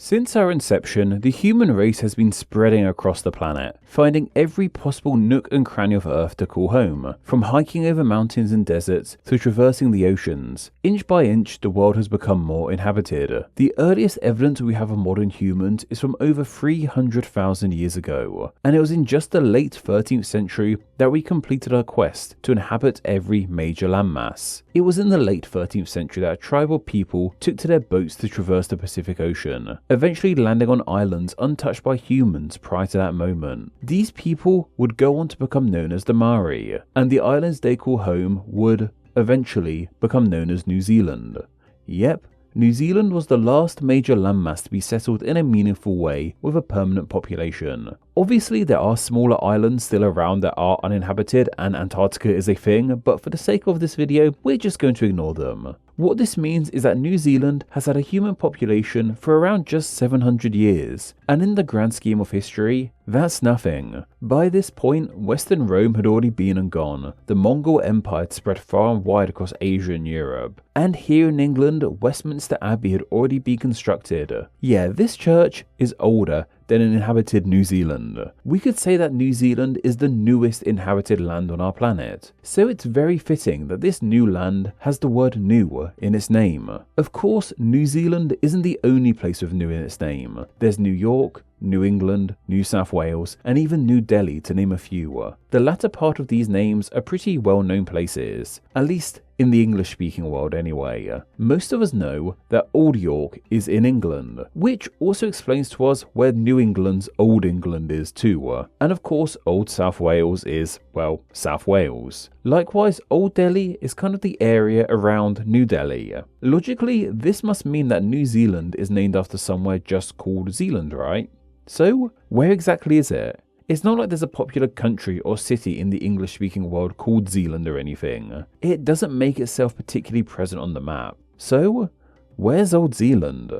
Since our inception, the human race has been spreading across the planet, finding every possible nook and cranny of Earth to call home. From hiking over mountains and deserts to traversing the oceans, inch by inch the world has become more inhabited. The earliest evidence we have of modern humans is from over 300,000 years ago, and it was in just the late 13th century that we completed our quest to inhabit every major landmass. It was in the late 13th century that tribal people took to their boats to traverse the Pacific Ocean, eventually landing on islands untouched by humans prior to that moment. These people would go on to become known as the Maori, and the islands they call home would eventually become known as New Zealand. Yep, New Zealand was the last major landmass to be settled in a meaningful way with a permanent population. Obviously there are smaller islands still around that are uninhabited, and Antarctica is a thing, but for the sake of this video we're just going to ignore them. What this means is that New Zealand has had a human population for around just 700 years, and in the grand scheme of history, that's nothing. By this point, Western Rome had already been and gone, the Mongol Empire had spread far and wide across Asia and Europe, and here in England, Westminster Abbey had already been constructed. Yeah, this church is older than an inhabited New Zealand. We could say that New Zealand is the newest inhabited land on our planet, so it's very fitting that this new land has the word new in its name. Of course, New Zealand isn't the only place with new in its name. There's New York, New England, New South Wales, and even New Delhi, to name a few. The latter part of these names are pretty well-known places, at least in the English-speaking world anyway. Most of us know that Old York is in England, which also explains to us where New England's Old England is too. And of course, Old South Wales is, well, South Wales. Likewise, Old Delhi is kind of the area around New Delhi. Logically, this must mean that New Zealand is named after somewhere just called Zealand, right? So, where exactly is it? It's not like there's a popular country or city in the English-speaking world called Zealand or anything. It doesn't make itself particularly present on the map. So, where's Old Zealand?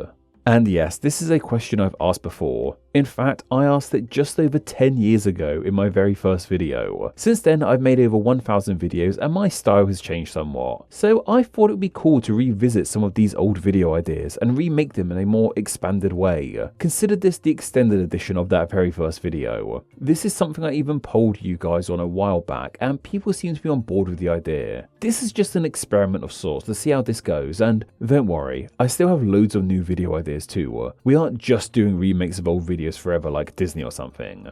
And yes, this is a question I've asked before. In fact, I asked it just over 10 years ago in my very first video. Since then, I've made over 1,000 videos and my style has changed somewhat. So I thought it would be cool to revisit some of these old video ideas and remake them in a more expanded way. Consider this the extended edition of that very first video. This is something I even polled you guys on a while back and people seem to be on board with the idea. This is just an experiment of sorts to see how this goes, and don't worry, I still have loads of new video ideas too. We aren't just doing remakes of old videos forever like Disney or something.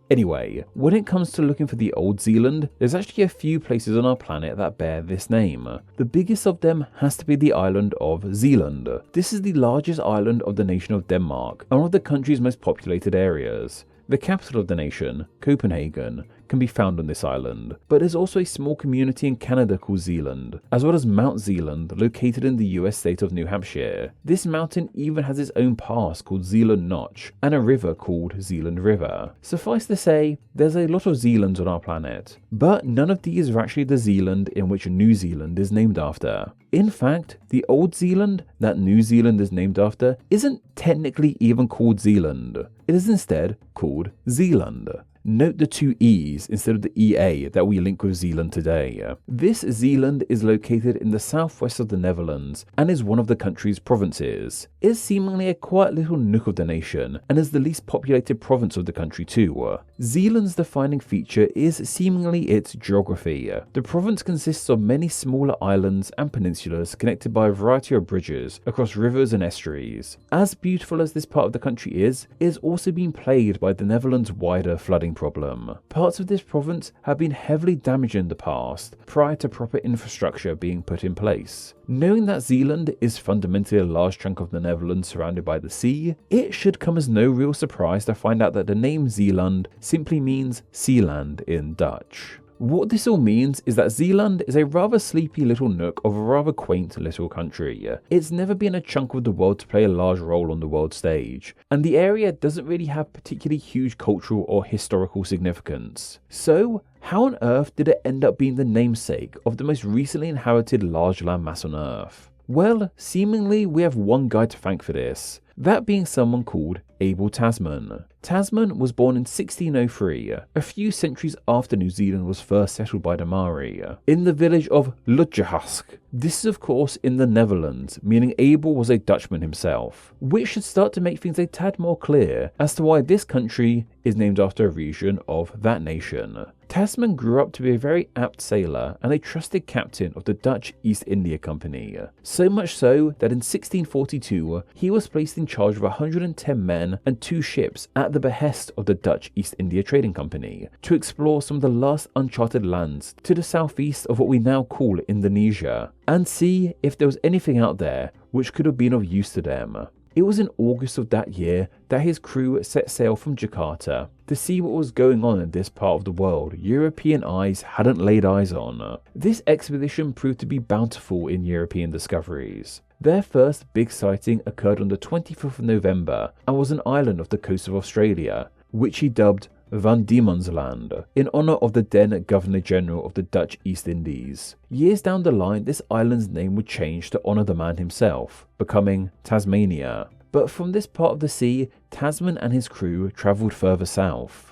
Anyway, when it comes to looking for the Old Zealand, there's actually a few places on our planet that bear this name. The biggest of them has to be the island of Zealand. This is the largest island of the nation of Denmark, and one of the country's most populated areas. The capital of the nation, Copenhagen, can be found on this island, but there's also a small community in Canada called Zealand, as well as Mount Zealand, located in the US state of New Hampshire. This mountain even has its own pass called Zealand Notch, and a river called Zealand River. Suffice to say, there's a lot of Zealands on our planet, but none of these are actually the Zealand in which New Zealand is named after. In fact, the Old Zealand that New Zealand is named after isn't technically even called Zealand. It is instead called Zealand. Note the two E's instead of the EA that we link with Zealand today. This Zealand is located in the southwest of the Netherlands and is one of the country's provinces. It is seemingly a quiet little nook of the nation and is the least populated province of the country too. Zealand's defining feature is seemingly its geography. The province consists of many smaller islands and peninsulas connected by a variety of bridges across rivers and estuaries. As beautiful as this part of the country is, it has also been plagued by the Netherlands' wider flooding problem. Parts of this province have been heavily damaged in the past, prior to proper infrastructure being put in place. Knowing that Zealand is fundamentally a large chunk of the Netherlands surrounded by the sea, it should come as no real surprise to find out that the name Zeeland simply means sealand in Dutch. What this all means is that Zealand is a rather sleepy little nook of a rather quaint little country. It's never been a chunk of the world to play a large role on the world stage, and the area doesn't really have particularly huge cultural or historical significance. So, how on earth did it end up being the namesake of the most recently inhabited large landmass on Earth? Well, seemingly we have one guy to thank for this. that being someone called Abel Tasman. Tasman was born in 1603, a few centuries after New Zealand was first settled by the Maori, in the village of Lutjehask. This is of course in the Netherlands, meaning Abel was a Dutchman himself, which should start to make things a tad more clear as to why this country is named after a region of that nation. Tasman grew up to be a very apt sailor and a trusted captain of the Dutch East India Company, so much so that in 1642 he was placed in charge of 110 men and 2 ships at the behest of the Dutch East India Trading Company to explore some of the last uncharted lands to the southeast of what we now call Indonesia and see if there was anything out there which could have been of use to them. It was in August of that year that his crew set sail from Jakarta to see what was going on in this part of the world European eyes hadn't laid eyes on. This expedition proved to be bountiful in European discoveries. Their first big sighting occurred on the 25th of November and was an island off the coast of Australia, which he dubbed Van Diemen's Land, in honour of the then Governor-General of the Dutch East Indies. Years down the line, this island's name would change to honour the man himself, becoming Tasmania. But from this part of the sea, Tasman and his crew travelled further south.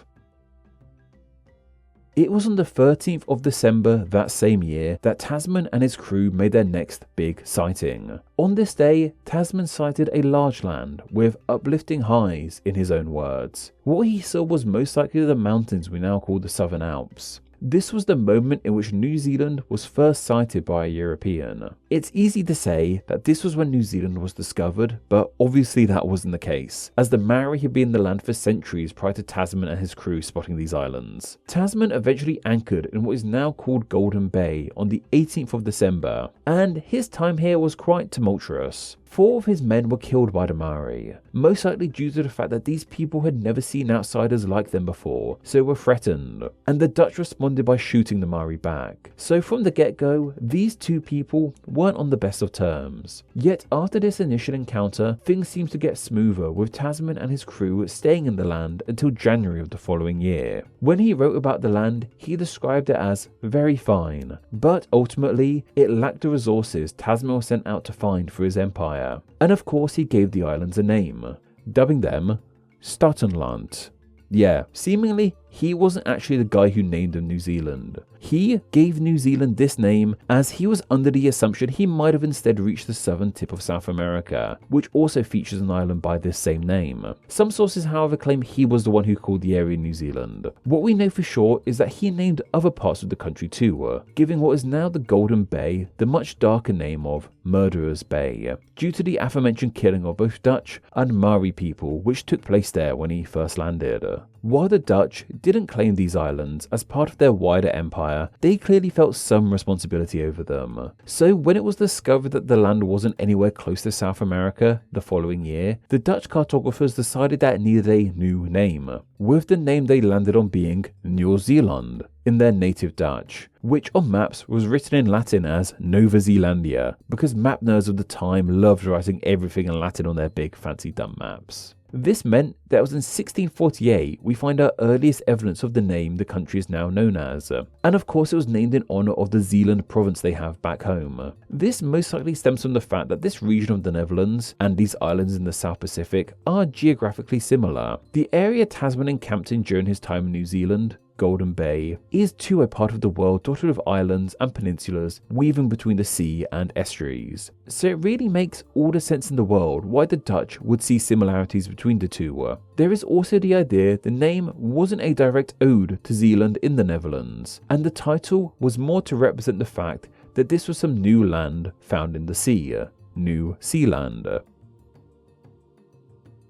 It was on the 13th of December that same year that Tasman and his crew made their next big sighting. On this day, Tasman sighted a large land with uplifting highs, in his own words. What he saw was most likely the mountains we now call the Southern Alps. This was the moment in which New Zealand was first sighted by a European. It's easy to say that this was when New Zealand was discovered, but obviously that wasn't the case, as the Maori had been in the land for centuries prior to Tasman and his crew spotting these islands. Tasman eventually anchored in what is now called Golden Bay on the 18th of December, and his time here was quite tumultuous. 4 of his men were killed by the Maori, most likely due to the fact that these people had never seen outsiders like them before, so were threatened, and the Dutch responded by shooting the Maori back. So from the get-go, these 2 people weren't on the best of terms. Yet after this initial encounter, things seemed to get smoother, with Tasman and his crew staying in the land until January of the following year. When he wrote about the land, he described it as very fine, but ultimately it lacked the resources Tasman was sent out to find for his empire. And of course he gave the islands a name, dubbing them Statenland. Yeah, seemingly he wasn't actually the guy who named them New Zealand. He gave New Zealand this name as he was under the assumption he might have instead reached the southern tip of South America, which also features an island by this same name. Some sources however claim he was the one who called the area New Zealand. What we know for sure is that he named other parts of the country too, giving what is now the Golden Bay the much darker name of Murderers Bay, due to the aforementioned killing of both Dutch and Maori people which took place there when he first landed. While the Dutch didn't claim these islands as part of their wider empire, they clearly felt some responsibility over them. So when it was discovered that the land wasn't anywhere close to South America the following year, the Dutch cartographers decided that it needed a new name, with the name they landed on being New Zealand in their native Dutch, which on maps was written in Latin as Nova Zealandia, because map nerds of the time loved writing everything in Latin on their big fancy dumb maps. This meant that it was in 1648 we find our earliest evidence of the name the country is now known as, and of course it was named in honour of the Zeeland province they have back home. This most likely stems from the fact that this region of the Netherlands and these islands in the South Pacific are geographically similar. The area Tasman encamped in during his time in New Zealand, Golden Bay, is too a part of the world dotted with islands and peninsulas weaving between the sea and estuaries. So it really makes all the sense in the world why the Dutch would see similarities between the two. There is also the idea the name wasn't a direct ode to Zeeland in the Netherlands, and the title was more to represent the fact that this was some new land found in the sea, New Zealand.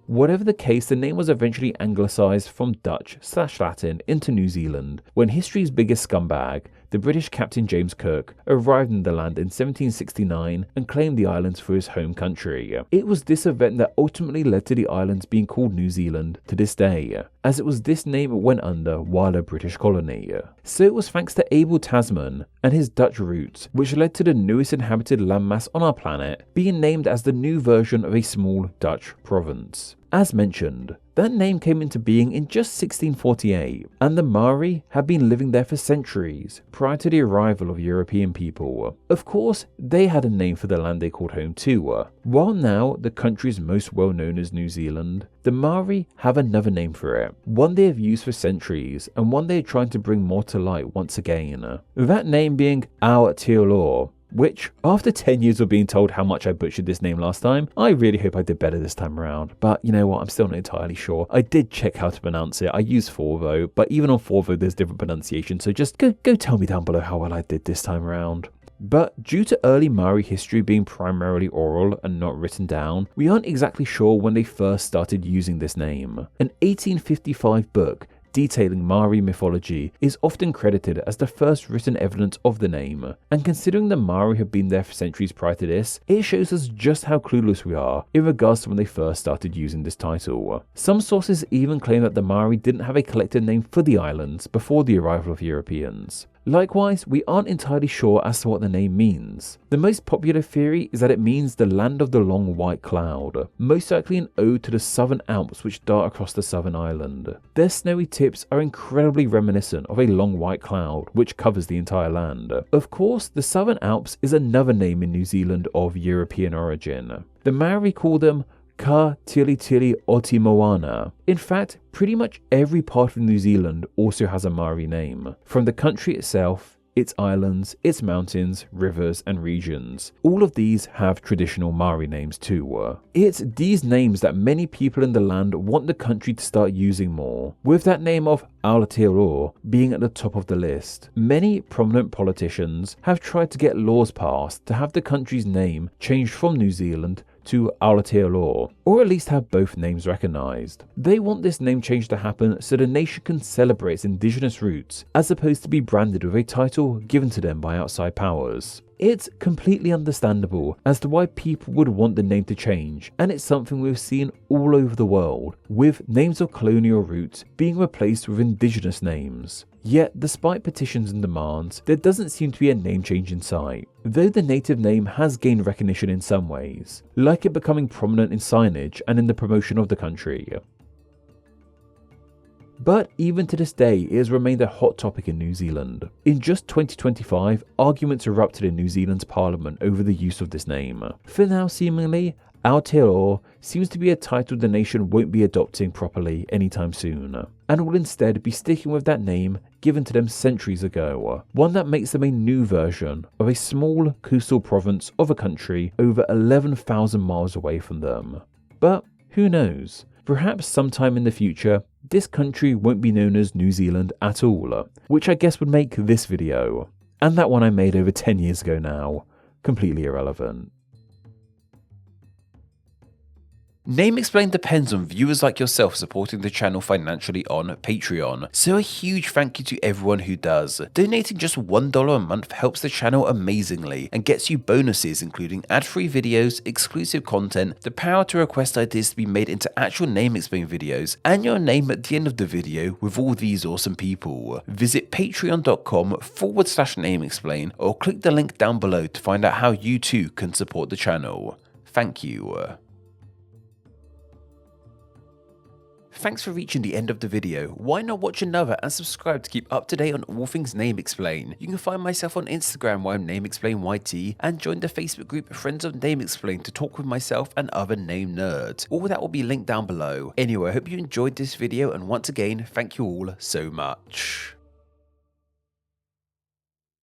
Whatever the case, the name was eventually anglicised from Dutch/Latin into New Zealand when history's biggest scumbag, the British Captain James Cook, arrived in the land in 1769 and claimed the islands for his home country. It was this event that ultimately led to the islands being called New Zealand to this day, as it was this name it went under while a British colony. So it was thanks to Abel Tasman and his Dutch roots which led to the newest inhabited landmass on our planet being named as the new version of a small Dutch province. As mentioned, that name came into being in just 1648, and the Maori had been living there for centuries prior to the arrival of European people. Of course, they had a name for the land they called home too. While now the country is most well known as New Zealand, the Maori have another name for it, one they have used for centuries and one they are trying to bring more to light once again. That name being Aotearoa, which, after 10 years of being told how much I butchered this name last time, I really hope I did better this time around. But you know what, I'm still not entirely sure. I did check how to pronounce it. I use Forvo, but even on Forvo there's different pronunciations, so just go tell me down below how well I did this time around. But due to early Maori history being primarily oral and not written down, we aren't exactly sure when they first started using this name. An 1855 book detailing Maori mythology is often credited as the first written evidence of the name, and considering the Maori have been there for centuries prior to this, it shows us just how clueless we are in regards to when they first started using this title. Some sources even claim that the Maori didn't have a collective name for the islands before the arrival of Europeans. Likewise, we aren't entirely sure as to what the name means. The most popular theory is that it means the land of the long white cloud, most likely an ode to the southern Alps which dart across the southern island. Their snowy tips are incredibly reminiscent of a long white cloud which covers the entire land. Of course, the southern Alps is another name in New Zealand of European origin. The Maori call them Ka Tili Tili Oti Moana. In fact, pretty much every part of New Zealand also has a Maori name. From the country itself, its islands, its mountains, rivers and regions. All of these have traditional Maori names too. It's these names that many people in the land want the country to start using more, with that name of Aotearoa being at the top of the list. Many prominent politicians have tried to get laws passed to have the country's name changed from New Zealand to Aotearoa, or at least have both names recognised. They want this name change to happen so the nation can celebrate its Indigenous roots, as opposed to be branded with a title given to them by outside powers. It's completely understandable as to why people would want the name to change, and it's something we've seen all over the world, with names of colonial roots being replaced with Indigenous names. Yet, despite petitions and demands, there doesn't seem to be a name change in sight, though the native name has gained recognition in some ways, like it becoming prominent in signage and in the promotion of the country. But even to this day, it has remained a hot topic in New Zealand. In just 2025, arguments erupted in New Zealand's parliament over the use of this name. For now, seemingly, Aotearoa seems to be a title the nation won't be adopting properly anytime soon, and will instead be sticking with that name given to them centuries ago, one that makes them a new version of a small coastal province of a country over 11,000 miles away from them. But who knows? Perhaps sometime in the future, this country won't be known as New Zealand at all, which I guess would make this video, and that one I made over 10 years ago now, completely irrelevant. Name Explain depends on viewers like yourself supporting the channel financially on Patreon, so a huge thank you to everyone who does. Donating just $1 a month helps the channel amazingly and gets you bonuses including ad-free videos, exclusive content, the power to request ideas to be made into actual Name Explain videos, and your name at the end of the video with all these awesome people. Visit patreon.com/Name Explain or click the link down below to find out how you too can support the channel. Thank you. Thanks for reaching the end of the video. Why not watch another and subscribe to keep up to date on all things Name Explain. You can find myself on Instagram where I'm Name Explain YT, and join the Facebook group Friends of Name Explain to talk with myself and other name nerds. All that will be linked down below. Anyway, I hope you enjoyed this video, and once again, thank you all so much.